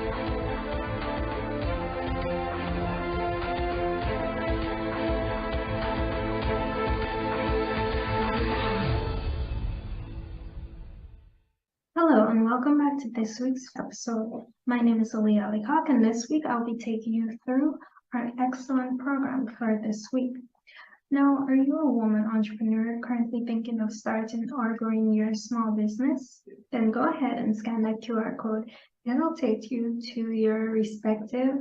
Hello and welcome back to this week's episode. My name is Aaliyah Allicock, and this week I'll be taking you through our excellent program for this week. Now, are you a woman entrepreneur currently thinking of starting or growing your small business? Then go ahead and scan that QR code. It'll take you to your respective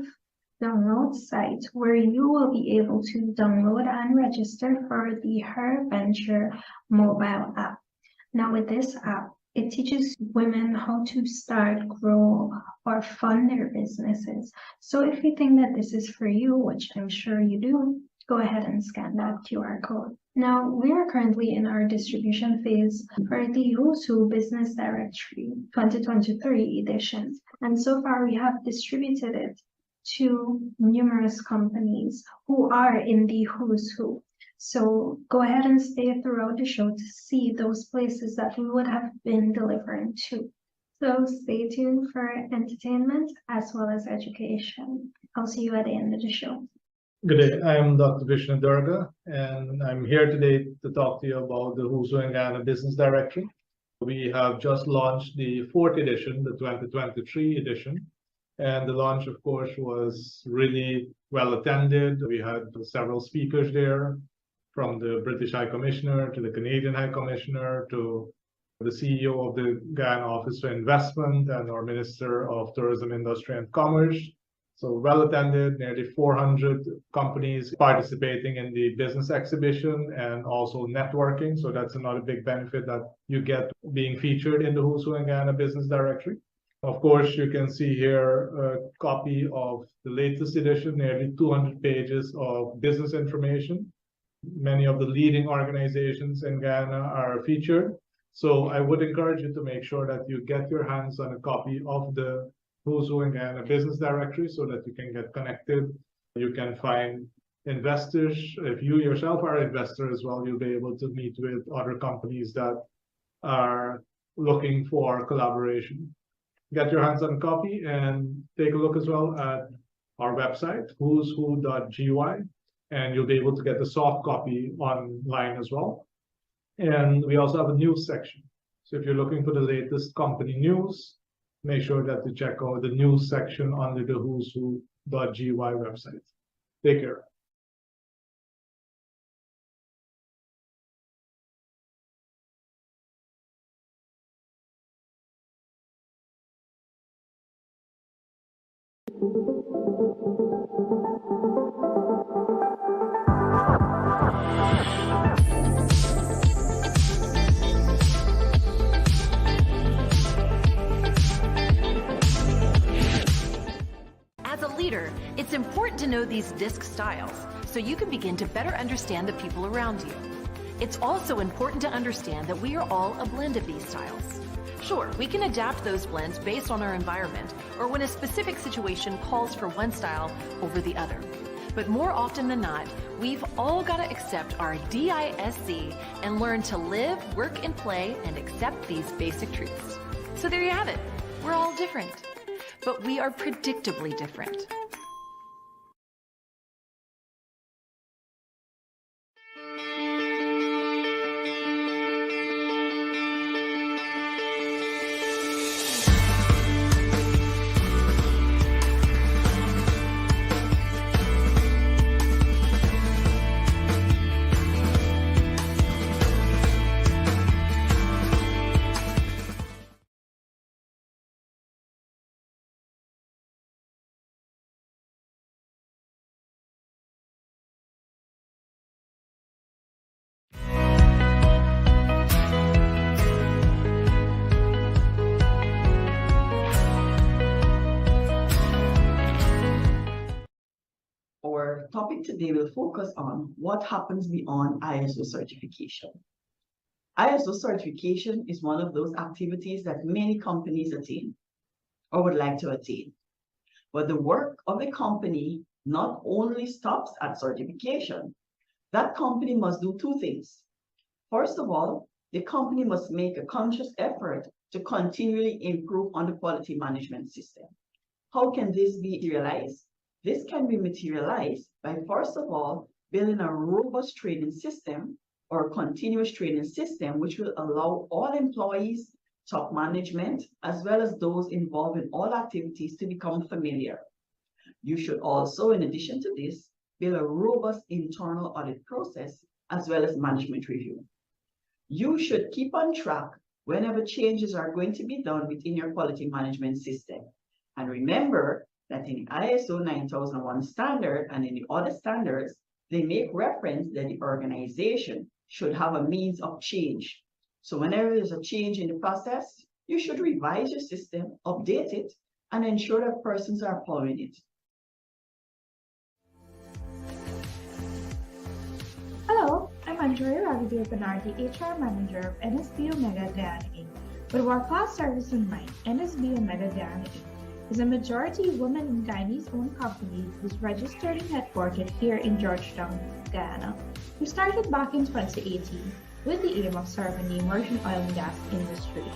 download site where you will be able to download and register for the Her Venture mobile app. Now, with this app, it teaches women how to start, grow, or fund their businesses. So if you think that this is for you, which I'm sure you do, go ahead and scan that QR code. Now, we are currently in our distribution phase for the Who's Who Business Directory 2023 edition. And so far, we have distributed it to numerous companies who are in the Who's Who. So go ahead and stay throughout the show to see those places that we would have been delivering to. So stay tuned for entertainment as well as education. I'll see you at the end of the show. Good day, I'm Dr. Vishnu Doerga, and I'm here today to talk to you about the Who's Who in Guyana Business Directory. We have just launched the 4th edition, the 2023 edition, and the launch, of course, was really well attended. We had several speakers there, from the British High Commissioner to the Canadian High Commissioner to the CEO of the Guyana Office for Investment and our Minister of Tourism, Industry and Commerce. So well attended, nearly 400 companies participating in the business exhibition and also networking. So that's another big benefit that you get being featured in the Who's Who in Guyana Business Directory. Of course, you can see here a copy of the latest edition, nearly 200 pages of business information. Many of the leading organizations in Guyana are featured. So I would encourage you to make sure that you get your hands on a copy of the Who's Who in Guyana Business Directory so that you can get connected. You can find investors. If you yourself are an investor as well, you'll be able to meet with other companies that are looking for collaboration. Get your hands on a copy and take a look as well at our website, who'swho.gy. And you'll be able to get the soft copy online as well. And we also have a news section. So if you're looking for the latest company news, make sure that you check out the news section under the who'swho.gy website. Take care. It's important to know these disc styles so you can begin to better understand the people around you. It's also important to understand that we are all a blend of these styles. Sure, we can adapt those blends based on our environment or when a specific situation calls for one style over the other. But more often than not, we've all got to accept our DISC and learn to live, work, and play and accept these basic truths. So there you have it. We're all different, but we are predictably different. Our topic today will focus on what happens beyond ISO certification. ISO certification is one of those activities that many companies attain or would like to attain. But the work of a company not only stops at certification. That company must do two things. First of all, the company must make a conscious effort to continually improve on the quality management system. How can this be realized? This can be materialized by, first of all, building a robust training system or continuous training system, which will allow all employees, top management, as well as those involved in all activities to become familiar. You should also, in addition to this, build a robust internal audit process as well as management review. You should keep on track whenever changes are going to be done within your quality management system. And remember that in ISO 9001 standard and in the other standards, they make reference that the organization should have a means of change. So whenever there's a change in the process, you should revise your system, update it, and ensure that persons are following it. Hello, I'm Andrea Ragubir, the HR Manager of NSB-Omega Guyana Inc. With world-class service in mind, NSB-Omega Guyana Inc. is a majority women and Guyanese-owned company who is registered and headquartered here in Georgetown, Guyana. We started back in 2018 with the aim of serving the emerging oil and gas industry.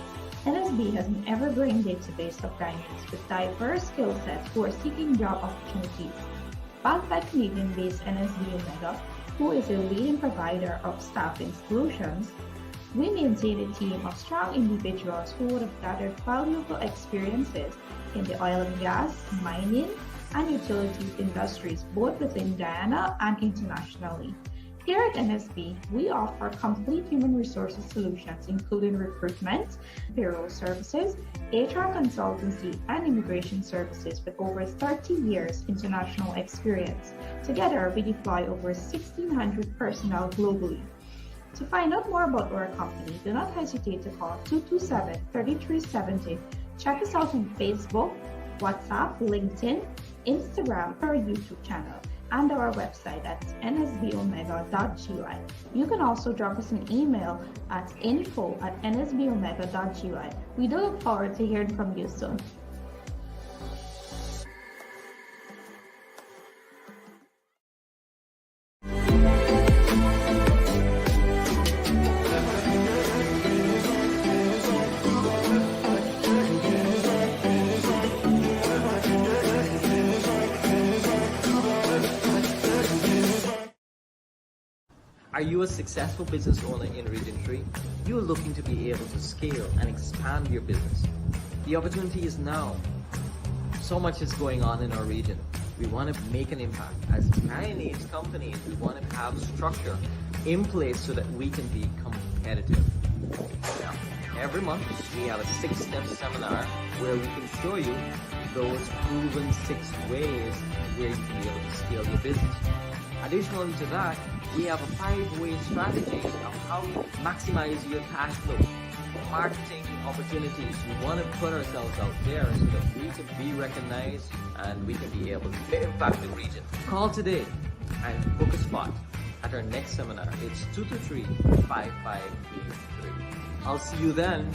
NSB has an ever-growing database of Guyanese with diverse skill sets who are seeking job opportunities. Backed by Canadian-based NSB-Omega, who is a leading provider of staffing solutions, we maintain a team of strong individuals who would have gathered valuable experiences in the oil and gas, mining, and utilities industries, both within Guyana and internationally. Here at NSB, we offer complete human resources solutions, including recruitment, payroll services, HR consultancy, and immigration services with over 30 years international experience. Together, we deploy over 1,600 personnel globally. To find out more about our company, do not hesitate to call 227-3370. Check us out on Facebook, WhatsApp, LinkedIn, Instagram, or YouTube channel, and our website at nsbomega.gy. You can also drop us an email at info@nsbomega.gy. We do look forward to hearing from you soon. Are you a successful business owner in Region 3? You are looking to be able to scale and expand your business. The opportunity is now. So much is going on in our region. We want to make an impact. As Guyanese companies, we want to have structure in place so that we can be competitive. Now, every month, we have a 6-step seminar where we can show you those proven 6 ways where you can be able to scale your business. Additionally to that, we have a 5-way strategy of how you maximize your cash flow, marketing opportunities. We want to put ourselves out there so that we can be recognized and we can be able to impact the region. Call today and book a spot at our next seminar. It's 223-5583. I'll see you then.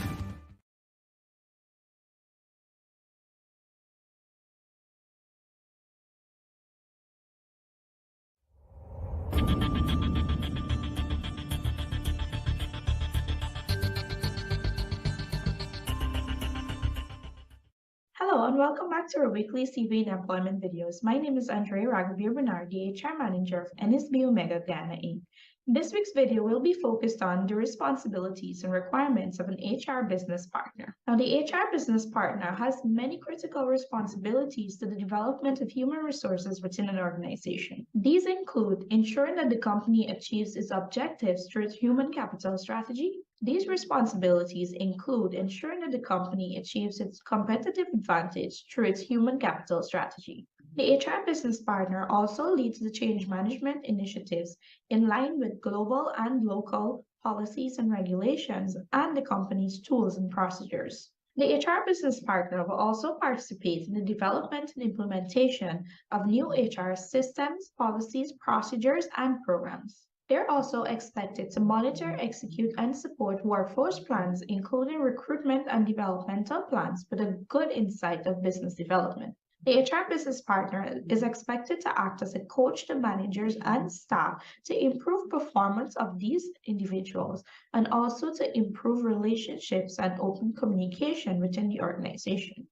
Hello and welcome back to our weekly CV and employment videos. My name is Andrea Ragubir, the HR Manager of NSB-Omega Guyana Inc. In this week's video, we'll be focused on the responsibilities and requirements of an HR business partner. Now, the HR business partner has many critical responsibilities to the development of human resources within an organization. These include ensuring that the company achieves its objectives through its human capital strategy. These responsibilities include ensuring that the company achieves its competitive advantage through its human capital strategy. The HR business partner also leads the change management initiatives in line with global and local policies and regulations and the company's tools and procedures. The HR business partner will also participate in the development and implementation of new HR systems, policies, procedures, and programs. They're also expected to monitor, execute, and support workforce plans, including recruitment and developmental plans, with a good insight of business development. The HR business partner is expected to act as a coach to managers and staff to improve performance of these individuals and also to improve relationships and open communication within the organization.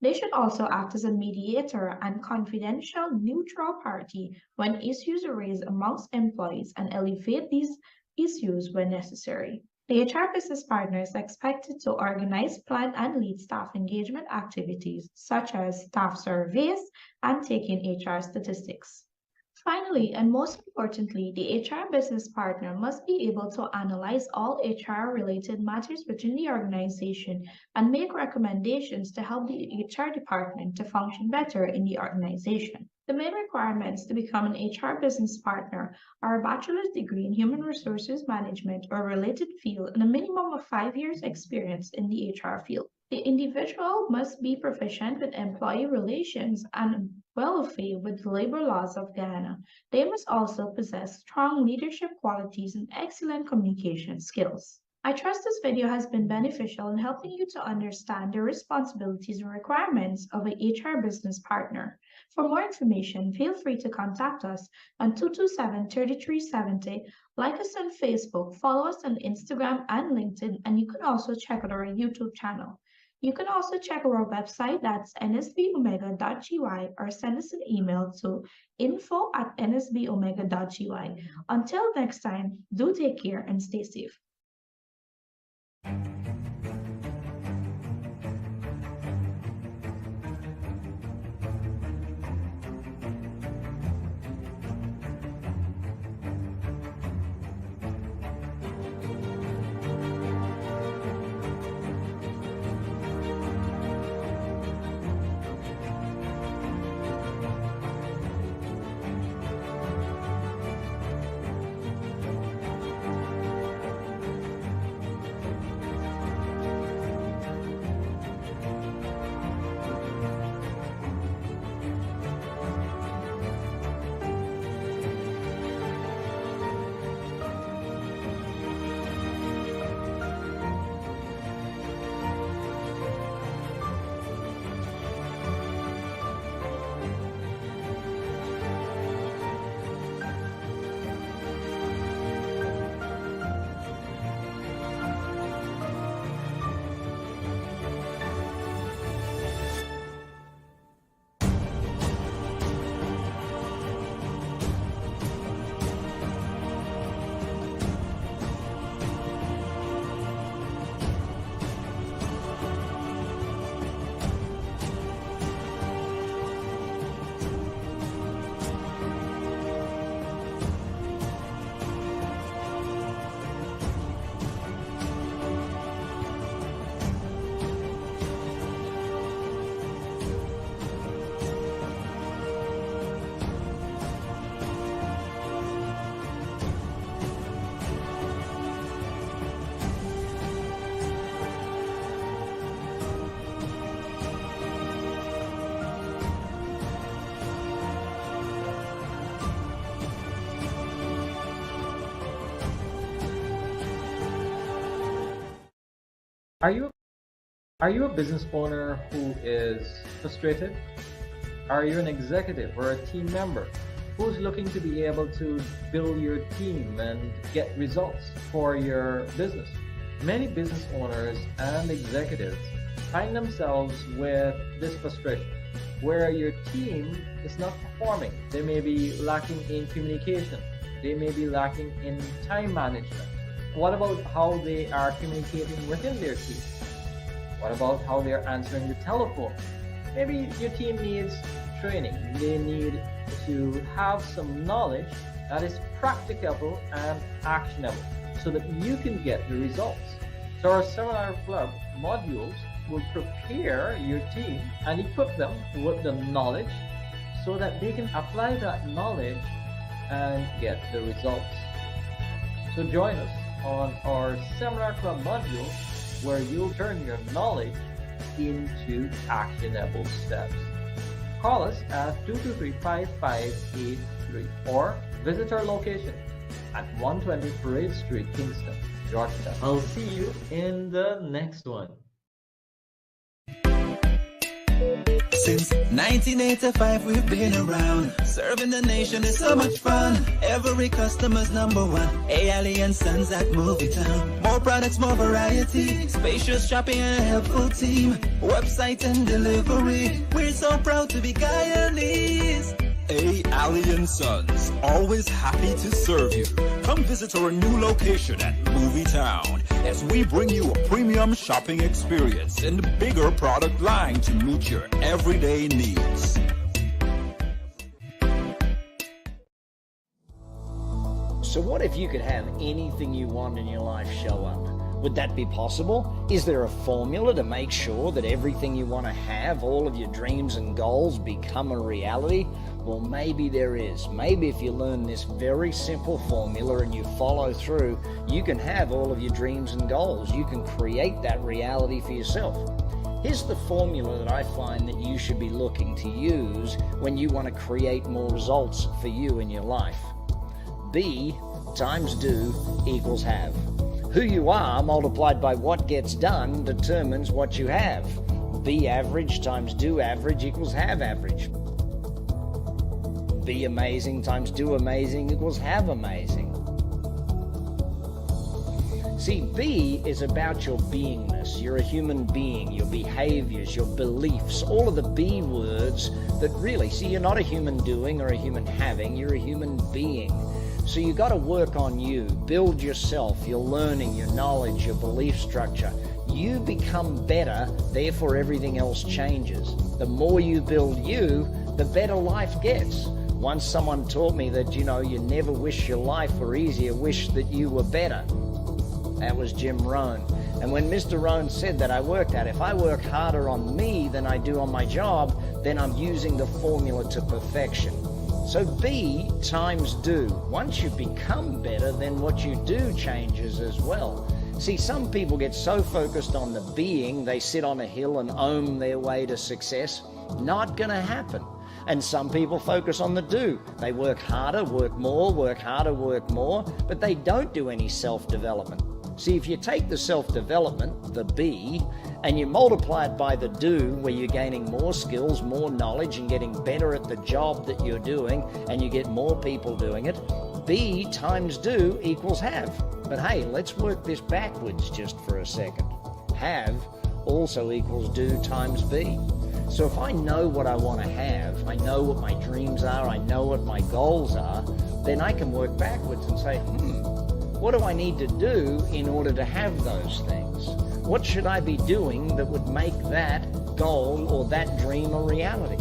They should also act as a mediator and confidential neutral party when issues arise amongst employees and elevate these issues when necessary. The HR business partner is expected to organize, plan, and lead staff engagement activities such as staff surveys and taking HR statistics. Finally, and most importantly, the HR business partner must be able to analyze all HR-related matters within the organization and make recommendations to help the HR department to function better in the organization. The main requirements to become an HR business partner are a bachelor's degree in human resources management or related field and a minimum of 5 years experience in the HR field. The individual must be proficient with employee relations and well-affiliated with the labor laws of Guyana. They must also possess strong leadership qualities and excellent communication skills. I trust this video has been beneficial in helping you to understand the responsibilities and requirements of an HR business partner. For more information, feel free to contact us on 227-3370, like us on Facebook, follow us on Instagram and LinkedIn, and you can also check out our YouTube channel. You can also check our website, that's NSB-Omega.gy, or send us an email to info@nsb-omega.gy. Until next time, do take care and stay safe. Are you a business owner who is frustrated? Are you an executive or a team member who's looking to be able to build your team and get results for your business? Many business owners and executives find themselves with this frustration where your team is not performing. They may be lacking in communication. They may be lacking in time management. What about how they are communicating within their team? What about how they're answering the telephone? Maybe your team needs training. They need to have some knowledge that is practicable and actionable so that you can get the results. So our Seminar Club modules will prepare your team and equip them with the knowledge so that they can apply that knowledge and get the results. So join us on our Seminar Club module where you'll turn your knowledge into actionable steps. Call us at 223-5583 or visit our location at 120 Parade Street, Kingston, Georgia. I'll see you in the next one. Since 1985 we've been around. Serving the nation is so much fun. Every customer's number one. Aaliyah Sons at Movie Town. More products, more variety. Spacious shopping and a helpful team. Website and delivery. We're so proud to be Guyanese. Aaliyah Sons, always happy to serve you. Come visit our new location at Movie Town as we bring you a premium shopping experience and a bigger product line to meet your everyday needs. So what if you could have anything you want in your life show up? Would that be possible? Is there a formula to make sure that everything you want to have, all of your dreams and goals, become a reality? Well, maybe there is. Maybe if you learn this very simple formula and you follow through, you can have all of your dreams and goals. You can create that reality for yourself. Here's the formula that I find that you should be looking to use when you want to create more results for you in your life. Be times do equals have. Who you are multiplied by what gets done determines what you have. Be average times do average equals have average. Be amazing times do amazing equals have amazing. See, be is about your beingness. You're a human being, your behaviors, your beliefs, all of the be words that really, see, you're not a human doing or a human having, you're a human being. So you got to work on you, build yourself, your learning, your knowledge, your belief structure. You become better, therefore everything else changes. The more you build you, the better life gets. Once someone taught me that, you never wish your life were easier, wish that you were better. That was Jim Rohn. And when Mr. Rohn said that, I worked out, if I work harder on me than I do on my job, then I'm using the formula to perfection. So be times do. Once you become better, then what you do changes as well. See, some people get so focused on the being, they sit on a hill and own their way to success. Not gonna happen. And some people focus on the do. They work harder, work more, work harder, work more, but they don't do any self-development. See, if you take the self-development, the be, and you multiply it by the do, where you're gaining more skills, more knowledge, and getting better at the job that you're doing, and you get more people doing it, be times do equals have. But hey, let's work this backwards just for a second. Have also equals do times be. So if I know what I want to have, I know what my dreams are, I know what my goals are, then I can work backwards and say, what do I need to do in order to have those things? What should I be doing that would make that goal or that dream a reality?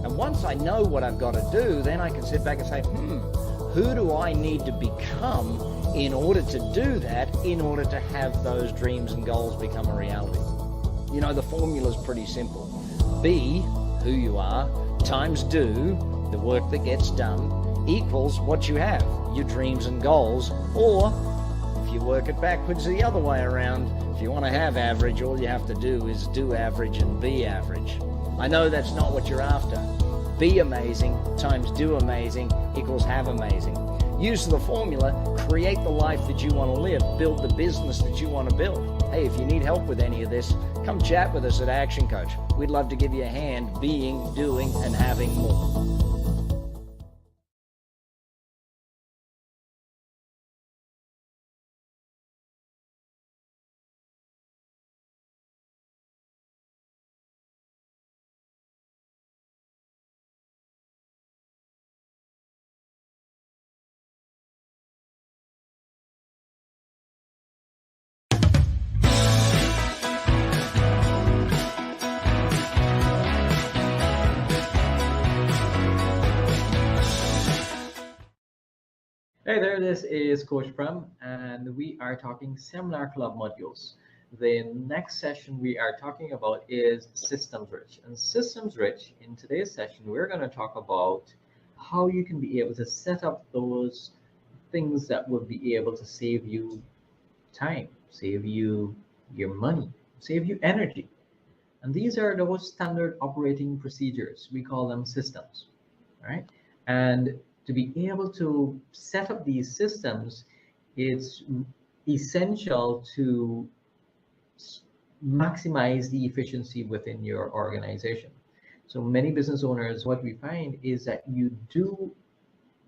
And once I know what I've got to do, then I can sit back and say, who do I need to become in order to do that, in order to have those dreams and goals become a reality? The formula is pretty simple. Be who you are times do, the work that gets done, equals what you have, your dreams and goals. Or if you work it backwards the other way around, if you want to have average, all you have to do is do average and be average. I know that's not what you're after. Be amazing times do amazing equals have amazing. Use the formula, create the life that you want to live, build the business that you want to build. Hey, if you need help with any of this, come chat with us at Action Coach. We'd love to give you a hand being, doing, and having more. Hey there, this is Coach Prem, and we are talking Seminar Club modules. The next session we are talking about is SystemsRICH. And SystemsRICH, in today's session, we're going to talk about how you can be able to set up those things that will be able to save you time, save you your money, save you energy. And these are those standard operating procedures. We call them systems, right? And to be able to set up these systems, it's essential to maximize the efficiency within your organization. So many business owners, what we find is that you do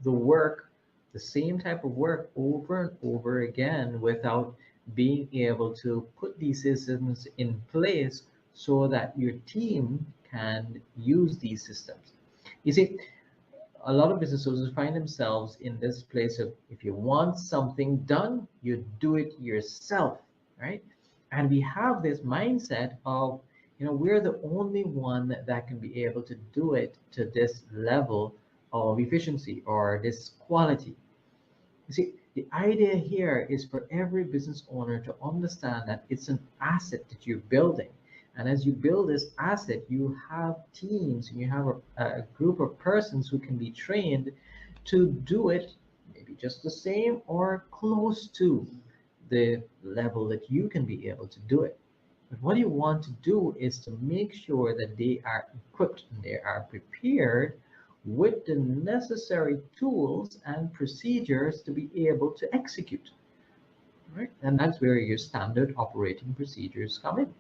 the work, the same type of work over and over again without being able to put these systems in place so that your team can use these systems. You see, a lot of business owners find themselves in this place of, if you want something done, you do it yourself, right? And we have this mindset of, we're the only one that can be able to do it to this level of efficiency or this quality. You see, the idea here is for every business owner to understand that it's an asset that you're building. And as you build this asset, you have teams and you have a group of persons who can be trained to do it maybe just the same or close to the level that you can be able to do it. But what you want to do is to make sure that they are equipped and they are prepared with the necessary tools and procedures to be able to execute. Right? And that's where your standard operating procedures come in.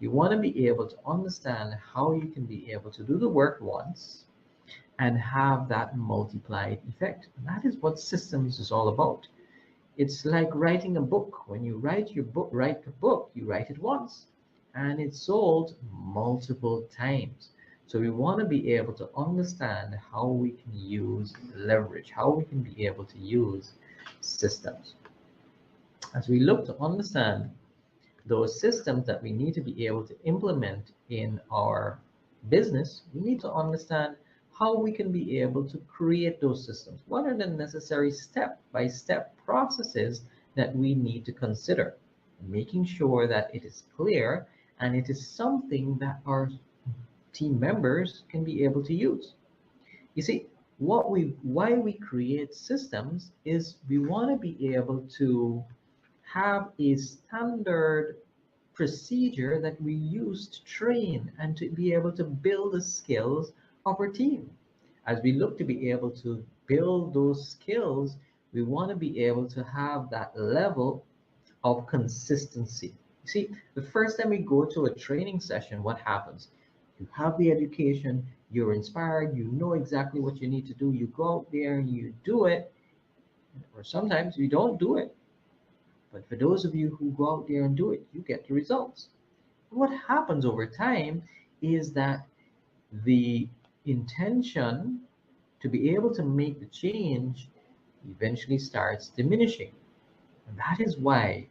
You want to be able to understand how you can be able to do the work once and have that multiplied effect. And that is what systems is all about. It's like writing a book. When you write a book, you write it once and it's sold multiple times. So we want to be able to understand how we can use leverage, how we can be able to use systems. As we look to understand those systems that we need to be able to implement in our business, we need to understand how we can be able to create those systems. What are the necessary step-by-step processes that we need to consider? Making sure that it is clear and it is something that our team members can be able to use. You see, why we create systems is we want to be able to have a standard procedure that we use to train and to be able to build the skills of our team. As we look to be able to build those skills, we want to be able to have that level of consistency. You see, the first time we go to a training session, what happens? You have the education, you're inspired, you know exactly what you need to do, you go out there and you do it, or sometimes you don't do it. But for those of you who go out there and do it, you get the results. And what happens over time is that the intention to be able to make the change eventually starts diminishing. And that is why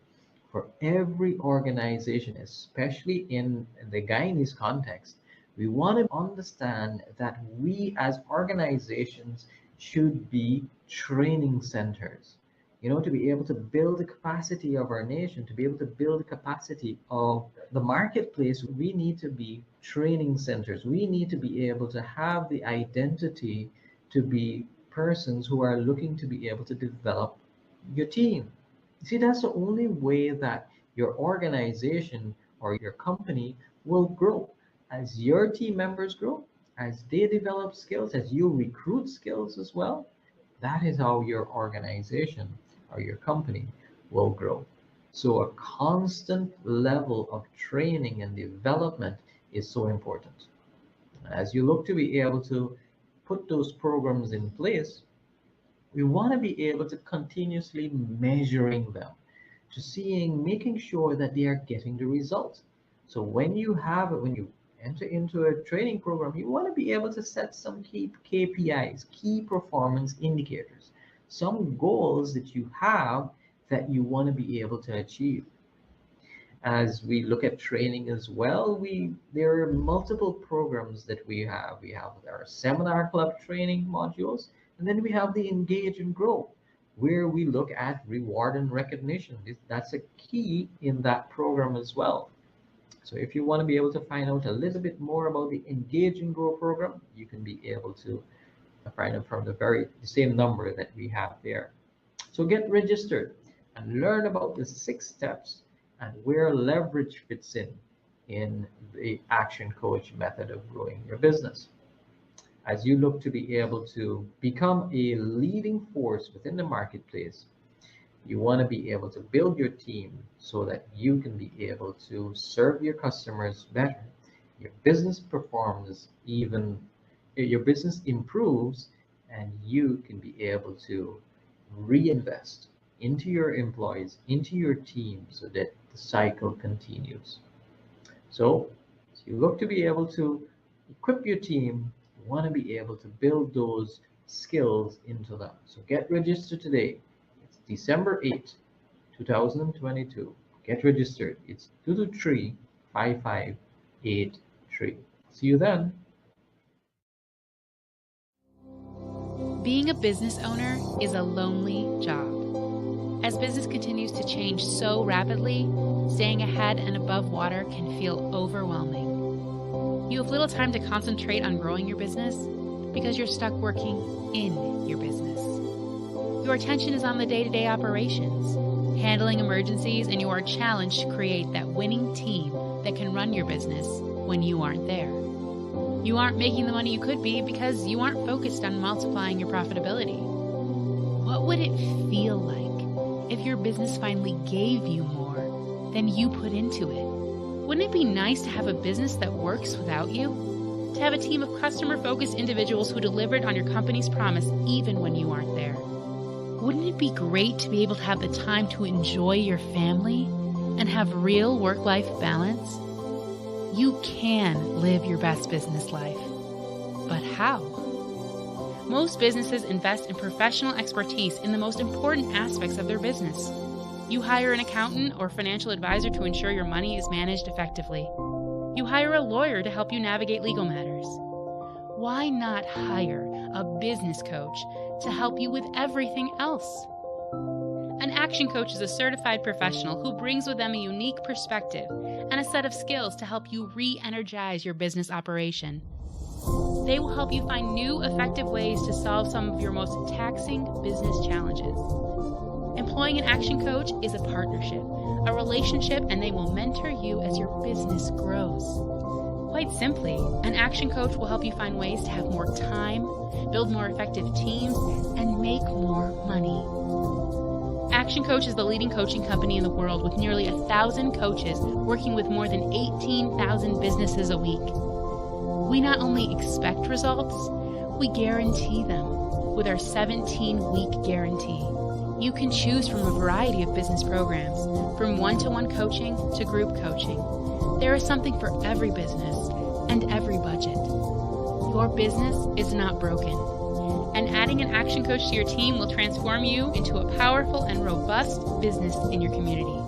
for every organization, especially in the Guyanese context, we want to understand that we as organizations should be training centers. To be able to build the capacity of our nation, to be able to build the capacity of the marketplace, we need to be training centers. We need to be able to have the identity to be persons who are looking to be able to develop your team. You see, that's the only way that your organization or your company will grow. As your team members grow, as they develop skills, as you recruit skills as well, that is how your organization or your company will grow. So a constant level of training and development is so important. As you look to be able to put those programs in place, we want to be able to continuously measuring them, making sure that they are getting the results. So when you enter into a training program, you want to be able to set some key KPIs, key performance indicators, some goals that you have that you want to be able to achieve. As we look at training as well, there are multiple programs that we have. We have our SeminarCLUB Training modules, and then we have the Engage and Grow, where we look at reward and recognition. That's a key in that program as well. So if you want to be able to find out a little bit more about the Engage and Grow program, you can be able to find it from the same number that we have there. So get registered and learn about the 6 steps and where leverage fits in the ActionCOACH method of growing your business. As you look to be able to become a leading force within the marketplace, you want to be able to build your team so that you can be able to serve your customers better. your business performs even, your business improves, and you can be able to reinvest into your employees, into your team, so that the cycle continues. So you look to be able to equip your team. You want to be able to build those skills into them. So get registered today. It's December 8th, 2022. Get registered. It's 223-5583. See you then. Being a business owner is a lonely job. As business continues to change so rapidly, staying ahead and above water can feel overwhelming. You have little time to concentrate on growing your business because you're stuck working in your business. Your attention is on the day-to-day operations, handling emergencies, and you are challenged to create that winning team that can run your business when you aren't there. You aren't making the money you could be because you aren't focused on multiplying your profitability. What would it feel like if your business finally gave you more than you put into it? Wouldn't it be nice to have a business that works without you? To have a team of customer-focused individuals who delivered on your company's promise even when you aren't there? Wouldn't it be great to be able to have the time to enjoy your family and have real work-life balance? You can live your best business life. But how? Most businesses invest in professional expertise in the most important aspects of their business. You hire an accountant or financial advisor to ensure your money is managed effectively. You hire a lawyer to help you navigate legal matters. Why not hire a business coach to help you with everything else? An action coach is a certified professional who brings with them a unique perspective and a set of skills to help you re-energize your business operation. They will help you find new, effective ways to solve some of your most taxing business challenges. Employing an action coach is a partnership, a relationship, and they will mentor you as your business grows. Quite simply, an action coach will help you find ways to have more time, build more effective teams, and make more money. Action Coach is the leading coaching company in the world with nearly 1,000 coaches working with more than 18,000 businesses a week. We not only expect results, we guarantee them with our 17-week guarantee. You can choose from a variety of business programs, from one-to-one coaching to group coaching. There is something for every business and every budget. Your business is not broken, and adding an action coach to your team will transform you into a powerful and robust business in your community.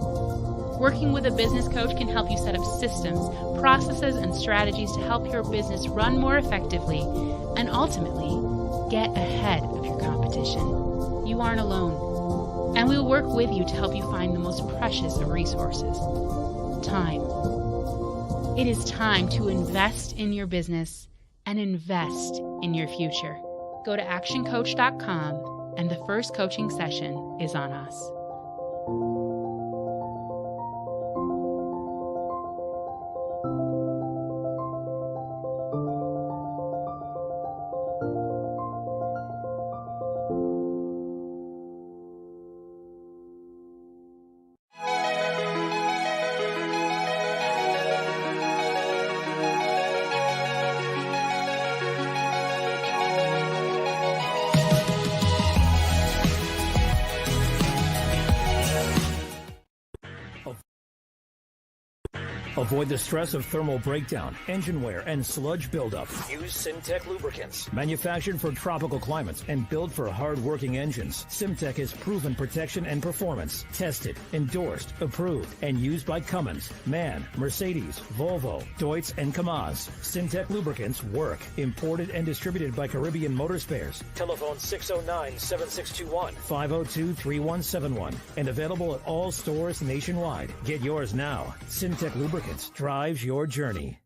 Working with a business coach can help you set up systems, processes, and strategies to help your business run more effectively and ultimately get ahead of your competition. You aren't alone, and we will work with you to help you find the most precious of resources: time. It is time to invest in your business and invest in your future. Go to actioncoach.com, and the first coaching session is on us. Avoid the stress of thermal breakdown, engine wear, and sludge buildup. Use Simtech lubricants. Manufactured for tropical climates and built for hard-working engines, Simtech has proven protection and performance. Tested, endorsed, approved, and used by Cummins, MAN, Mercedes, Volvo, Deutz, and Kamaz. Simtech lubricants work. Imported and distributed by Caribbean Motor Spares. Telephone 609-7621, 502-3171, and available at all stores nationwide. Get yours now. Simtech lubricants drives your journey.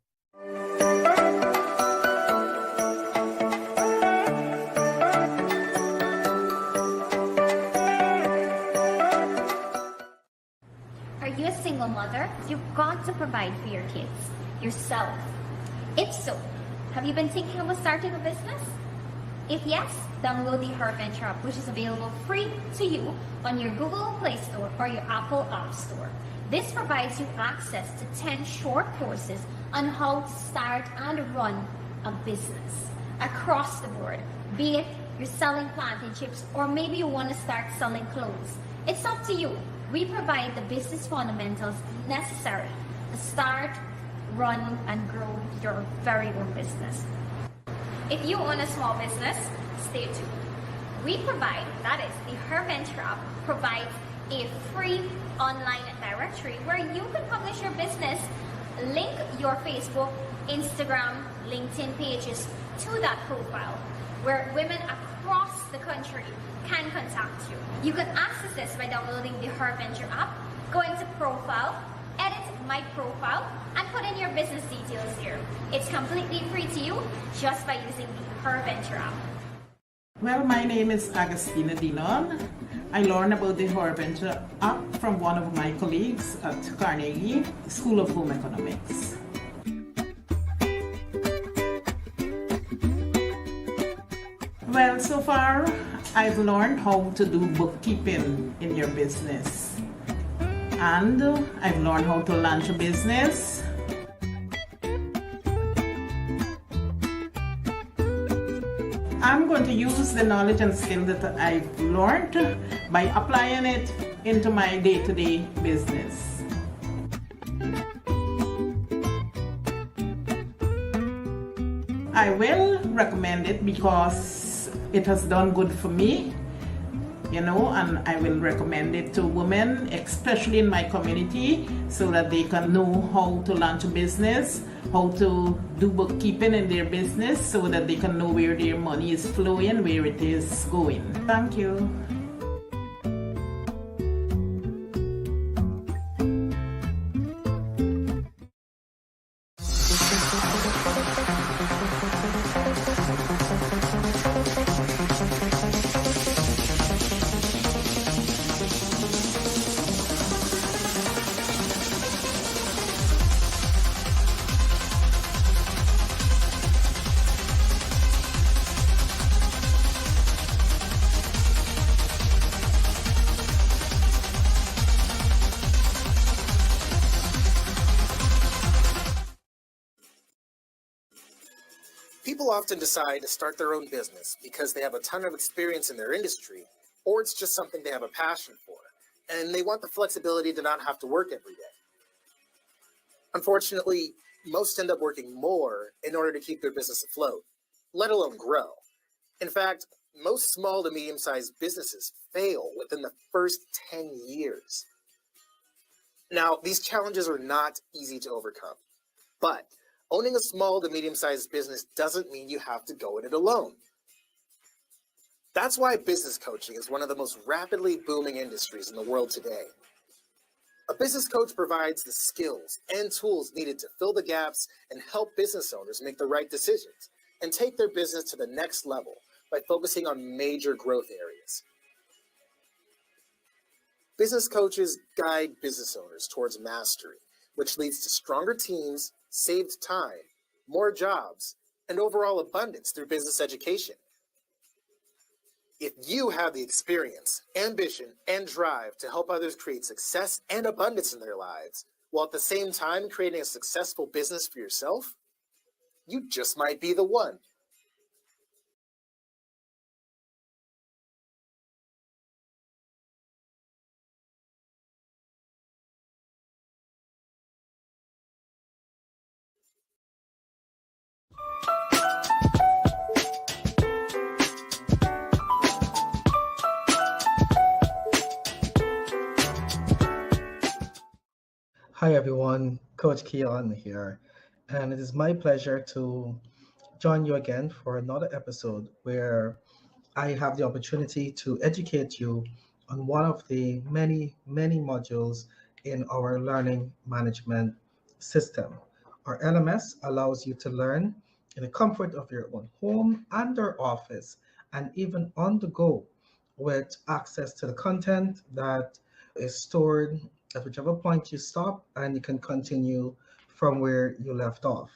Are you a single mother? You've got to provide for your kids, yourself. If so, have you been thinking about starting a business? If yes, download the Her Venture app, which is available free to you on your Google Play Store or your Apple App Store. This provides you access to 10 short courses on how to start and run a business across the board. Be it you're selling plantain chips or maybe you want to start selling clothes. It's up to you. We provide the business fundamentals necessary to start, run, and grow your very own business. If you own a small business, stay tuned. We provide, that is, the HerVenture app provides a free online directory where you can publish your business, link your Facebook, Instagram, LinkedIn pages to that profile where women across the country can contact you. You can access this by downloading the HerVenture app, going to profile, edit my profile, and put in your business details here. It's completely free to you just by using the HerVenture app. Well, my name is Agustina Dinon. I learned about the HerVenture app from one of my colleagues at Carnegie School of Home Economics. Well, so far, I've learned how to do bookkeeping in your business. And I've learned how to launch a business. I'm going to use the knowledge and skill that I've learned by applying it into my day-to-day business. I will recommend it because it has done good for me, you know, and I will recommend it to women, especially in my community, so that they can know how to launch a business, how to do bookkeeping in their business, so that they can know where their money is flowing, where it is going. Thank you. People often decide to start their own business because they have a ton of experience in their industry, or it's just something they have a passion for, and they want the flexibility to not have to work every day. Unfortunately, most end up working more in order to keep their business afloat, let alone grow. In fact, most small to medium-sized businesses fail within the first 10 years. Now, these challenges are not easy to overcome, but owning a small to medium-sized business doesn't mean you have to go at it alone. That's why business coaching is one of the most rapidly booming industries in the world today. A business coach provides the skills and tools needed to fill the gaps and help business owners make the right decisions and take their business to the next level by focusing on major growth areas. Business coaches guide business owners towards mastery, which leads to stronger teams, saved time, more jobs, and overall abundance through business education. If you have the experience, ambition, and drive to help others create success and abundance in their lives, while at the same time creating a successful business for yourself, you just might be the one. Hi everyone, Coach Keon here, and it is my pleasure to join you again for another episode where I have the opportunity to educate you on one of the many modules in our learning management system. Our LMS allows you to learn in the comfort of your own home and or office, and even on the go, with access to the content that is stored at whichever point you stop, and you can continue from where you left off.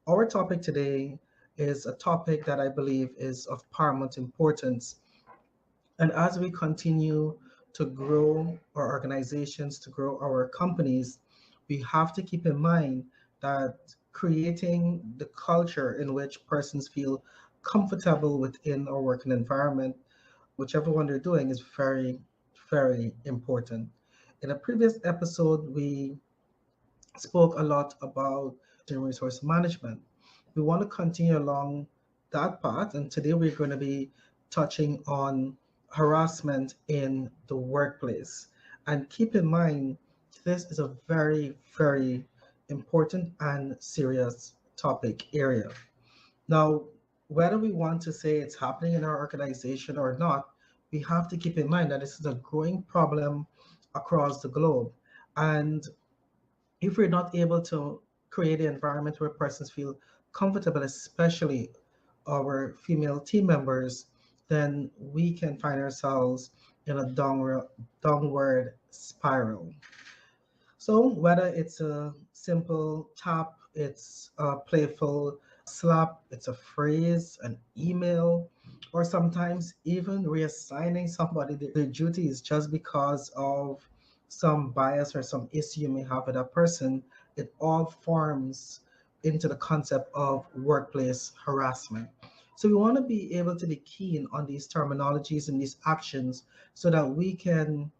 Our topic today is a topic that I believe is of paramount importance. And as we continue to grow our organizations, to grow our companies, we have to keep in mind that creating the culture in which persons feel comfortable within our working environment, whichever one they're doing, is very, very important. In a previous episode, we spoke a lot about human resource management. We want to continue along that path, and today we're going to be touching on harassment in the workplace. And keep in mind, this is a very, very important and serious topic area. Now, whether we want to say it's happening in our organization or not, we have to keep in mind that this is a growing problem across the globe. And if we're not able to create an environment where persons feel comfortable, especially our female team members, then we can find ourselves in a downward spiral. So whether it's a simple tap, it's a playful slap, it's a phrase, an email, or sometimes even reassigning somebody their duties just because of some bias or some issue you may have with that person, it all forms into the concept of workplace harassment. So we want to be able to be keen on these terminologies and these actions so that we can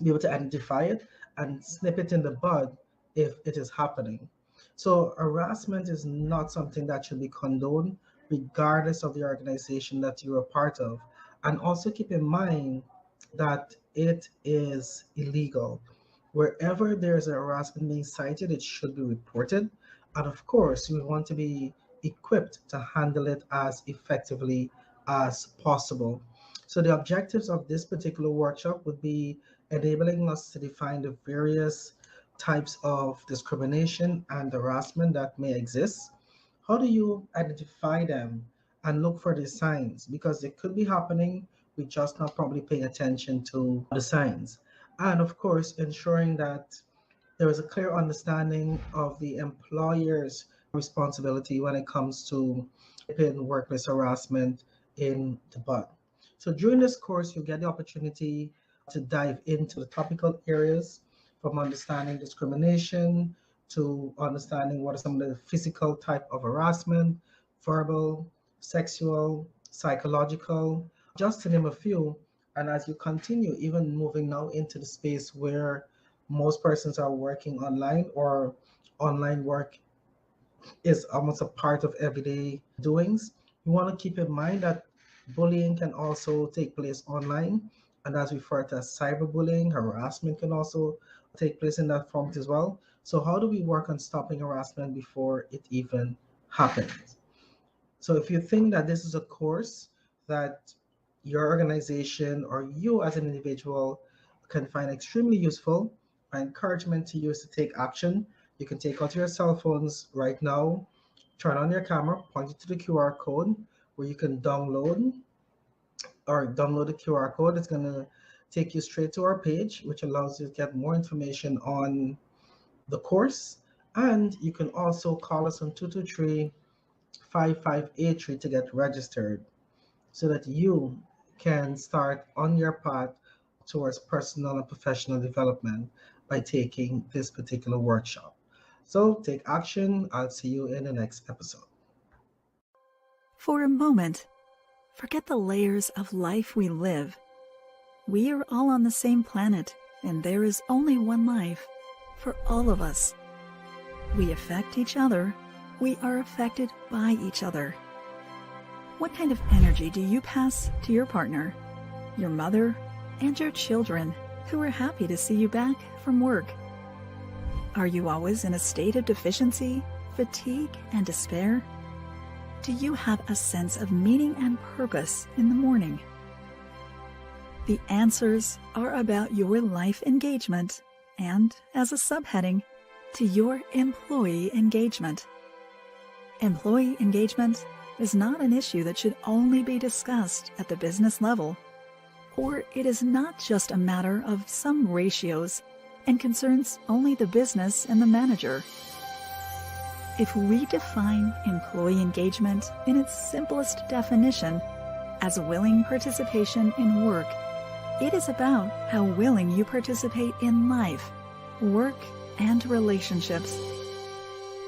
be able to identify it and snip it in the bud if it is happening. So harassment is not something that should be condoned regardless of the organization that you're a part of. And also keep in mind that it is illegal. Wherever there's a harassment being cited, it should be reported. And of course, we want to be equipped to handle it as effectively as possible. So the objectives of this particular workshop would be enabling us to define the various types of discrimination and harassment that may exist. How do you identify them and look for the signs? Because it could be happening, we're just not probably paying attention to the signs. And of course, ensuring that there is a clear understanding of the employer's responsibility when it comes to nipping workplace harassment in the bud. So during this course, you'll get the opportunity to dive into the topical areas, from understanding discrimination to understanding what are some of the physical type of harassment, verbal, sexual, psychological, just to name a few. And as you continue, even moving now into the space where most persons are working online, or online work is almost a part of everyday doings, you want to keep in mind that bullying can also take place online. And as referred to as cyberbullying, harassment can also take place in that form as well. So how do we work on stopping harassment before it even happens? So if you think that this is a course that your organization or you as an individual can find extremely useful, my encouragement to you is to take action. You can take out your cell phones right now, turn on your camera, point it to the QR code where you can download the QR code. It's going to take you straight to our page, which allows you to get more information on the course. And you can also call us on 223-5583 to get registered so that you can start on your path towards personal and professional development by taking this particular workshop. So take action. I'll see you in the next episode. For a moment, forget the layers of life we live. We are all on the same planet, and there is only one life for all of us. We affect each other. We are affected by each other. What kind of energy do you pass to your partner, your mother, and your children who are happy to see you back from work? Are you always in a state of deficiency, fatigue, and despair? Do you have a sense of meaning and purpose in the morning? The answers are about your life engagement and, as a subheading, to your employee engagement. Employee engagement is not an issue that should only be discussed at the business level, or it is not just a matter of some ratios and concerns only the business and the manager. If we define employee engagement in its simplest definition as willing participation in work, it is about how willing you participate in life, work, and relationships.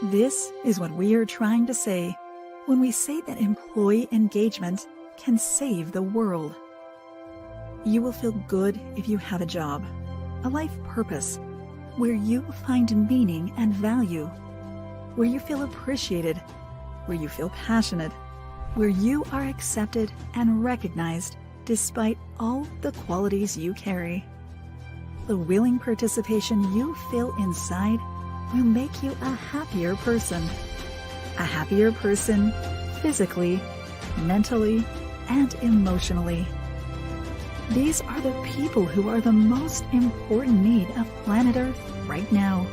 This is what we are trying to say when we say that employee engagement can save the world. You will feel good if you have a job, a life purpose, where you find meaning and value, where you feel appreciated, where you feel passionate, where you are accepted and recognized despite all the qualities you carry. The willing participation you feel inside will make you a happier person. A happier person physically, mentally, and emotionally. These are the people who are the most important need of planet Earth right now.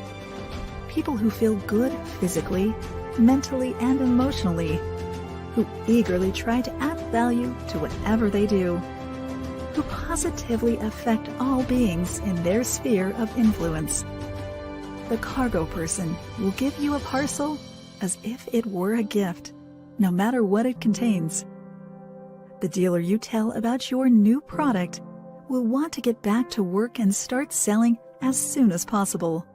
People who feel good physically, mentally, and emotionally, who eagerly try to add value to whatever they do, who positively affect all beings in their sphere of influence. The cargo person will give you a parcel as if it were a gift, no matter what it contains. The dealer you tell about your new product will want to get back to work and start selling as soon as possible.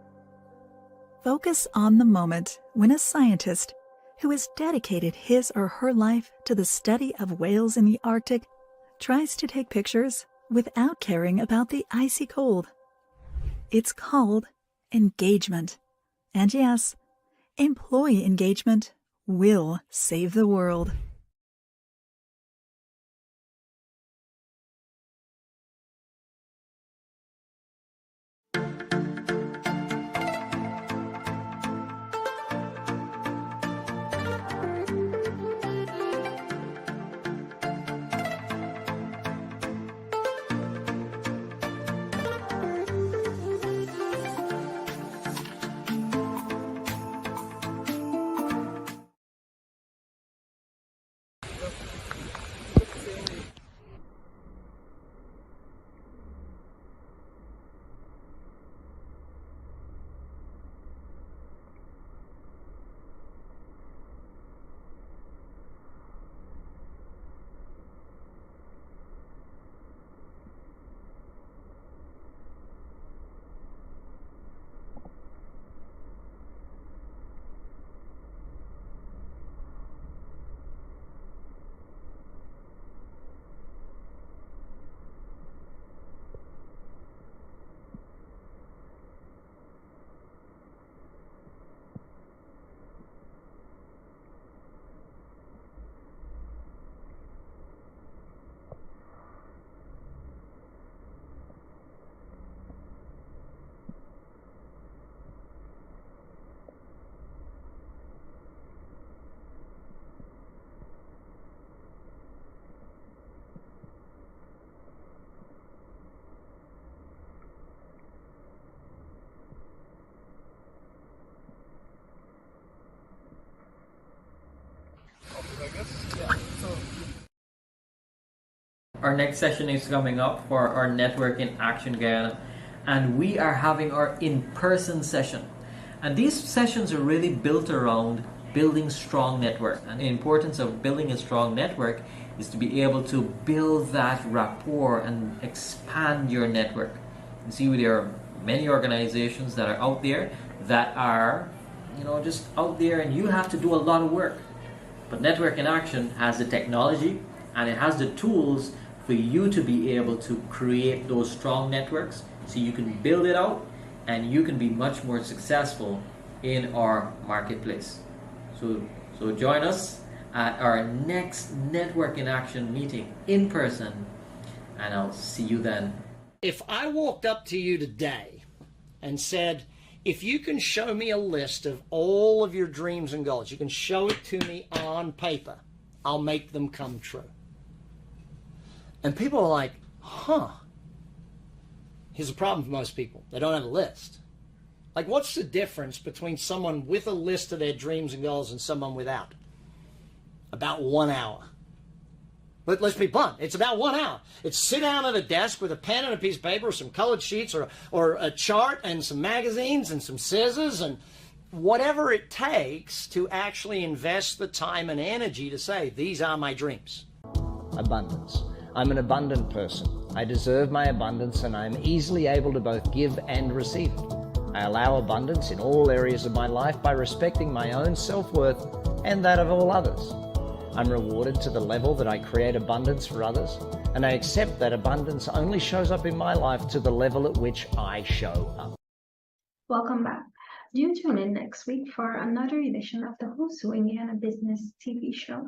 Focus on the moment when a scientist who has dedicated his or her life to the study of whales in the Arctic tries to take pictures without caring about the icy cold. It's called engagement. And yes, employee engagement will save the world. Our next session is coming up for our Network in Action Guyana, and we are having our in-person session. And these sessions are really built around building strong network. And the importance of building a strong network is to be able to build that rapport and expand your network. You see, there are many organizations that are out there that are, just out there, and you have to do a lot of work. But Network in Action has the technology and it has the tools for you to be able to create those strong networks so you can build it out and you can be much more successful in our marketplace. So join us at our next Network in Action meeting in person, and I'll see you then. If I walked up to you today and said, if you can show me a list of all of your dreams and goals, you can show it to me on paper, I'll make them come true. And people are like, here's the problem for most people. They don't have a list. Like, what's the difference between someone with a list of their dreams and goals and someone without? About 1 hour. But let's be blunt, it's about 1 hour. It's sit down at a desk with a pen and a piece of paper, or some colored sheets, or a chart and some magazines and some scissors and whatever it takes to actually invest the time and energy to say, these are my dreams. Abundance. I'm an abundant person. I deserve my abundance and I'm easily able to both give and receive it. I allow abundance in all areas of my life by respecting my own self-worth and that of all others. I'm rewarded to the level that I create abundance for others, and I accept that abundance only shows up in my life to the level at which I show up. Welcome back. Do tune in next week for another edition of the Who's Who in Guyana Business TV Show.